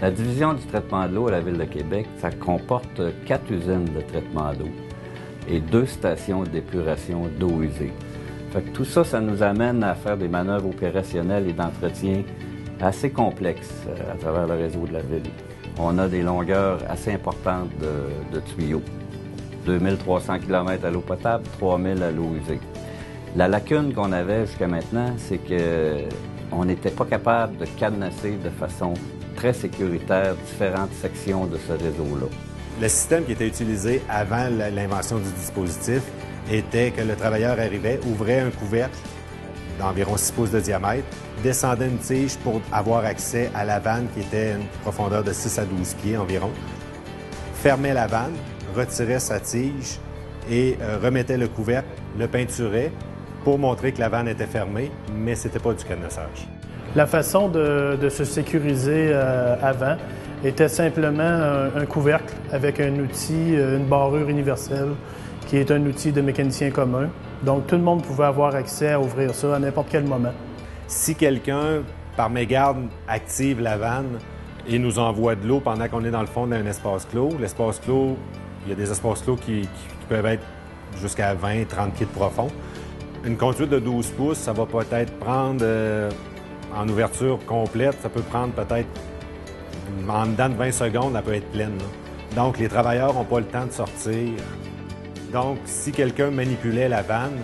La division du traitement de l'eau à la Ville de Québec, ça comporte 4 usines de traitement d'eau et 2 stations d'épuration d'eau usée. Fait que tout ça, ça nous amène à faire des manœuvres opérationnelles et d'entretien assez complexes à travers le réseau de la Ville. On a des longueurs assez importantes de tuyaux. 2300 km à l'eau potable, 3000 à l'eau usée. La lacune qu'on avait jusqu'à maintenant, c'est qu'on n'était pas capable de cadenasser de façon très sécuritaire différentes sections de ce réseau-là. Le système qui était utilisé avant l'invention du dispositif était que le travailleur arrivait, ouvrait un couvercle d'environ 6 pouces de diamètre, descendait une tige pour avoir accès à la vanne qui était une profondeur de 6 à 12 pieds environ, fermait la vanne, retirait sa tige et remettait le couvercle, le peinturait pour montrer que la vanne était fermée, mais ce n'était pas du cadenassage. La façon de se sécuriser avant était simplement un couvercle avec un outil, une barrure universelle, qui est un outil de mécanicien commun. Donc, tout le monde pouvait avoir accès à ouvrir ça à n'importe quel moment. Si quelqu'un, par mégarde, active la vanne et nous envoie de l'eau pendant qu'on est dans le fond d'un espace clos, l'espace clos, il y a des espaces clos qui peuvent être jusqu'à 20-30 pieds de profond. Une conduite de 12 pouces, ça va peut-être prendre, en ouverture complète, ça peut prendre peut-être, en dedans de 20 secondes, elle peut être pleine. Là. Donc, les travailleurs n'ont pas le temps de sortir. Donc, si quelqu'un manipulait la vanne,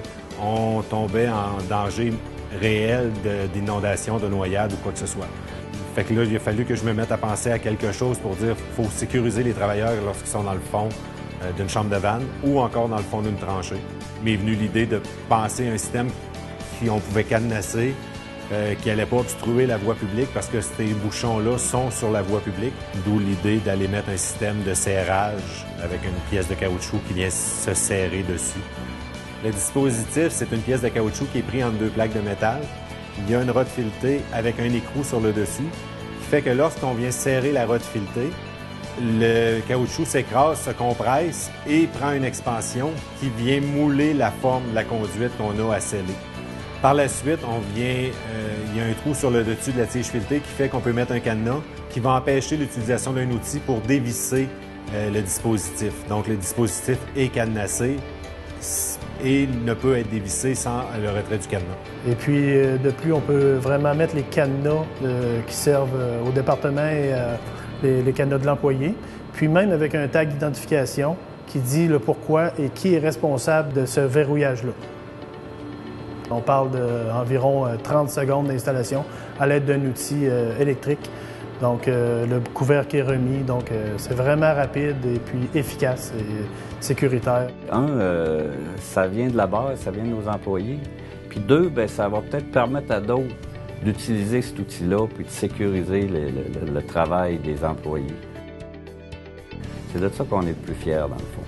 on tombait en danger réel d'inondation, de noyade ou quoi que ce soit. Fait que là, il a fallu que je me mette à penser à quelque chose pour dire qu'il faut sécuriser les travailleurs lorsqu'ils sont dans le fond d'une chambre de vanne ou encore dans le fond d'une tranchée. Il m'est venu l'idée de penser à un système qu'on pouvait cadenasser, qui n'allait pas obstruer la voie publique parce que ces bouchons-là sont sur la voie publique, d'où l'idée d'aller mettre un système de serrage avec une pièce de caoutchouc qui vient se serrer dessus. Le dispositif, c'est une pièce de caoutchouc qui est prise entre 2 plaques de métal. Il y a une rode filetée avec un écrou sur le dessus, qui fait que lorsqu'on vient serrer la rode filetée, le caoutchouc s'écrase, se compresse et prend une expansion qui vient mouler la forme de la conduite qu'on a à sceller. Par la suite, il y a un trou sur le dessus de la tige filetée qui fait qu'on peut mettre un cadenas qui va empêcher l'utilisation d'un outil pour dévisser le dispositif. Donc, le dispositif est cadenassé et ne peut être dévissé sans le retrait du cadenas. Et puis, de plus, on peut vraiment mettre les cadenas qui servent au département et les cadenas de l'employé. Puis même avec un tag d'identification qui dit le pourquoi et qui est responsable de ce verrouillage-là. On parle d'environ 30 secondes d'installation à l'aide d'un outil électrique. Donc, le couvercle est remis. Donc, c'est vraiment rapide et puis efficace et sécuritaire. Ça vient de la base, ça vient de nos employés. Puis 2, ça va peut-être permettre à d'autres d'utiliser cet outil-là puis de sécuriser le travail des employés. C'est de ça qu'on est le plus fiers, dans le fond.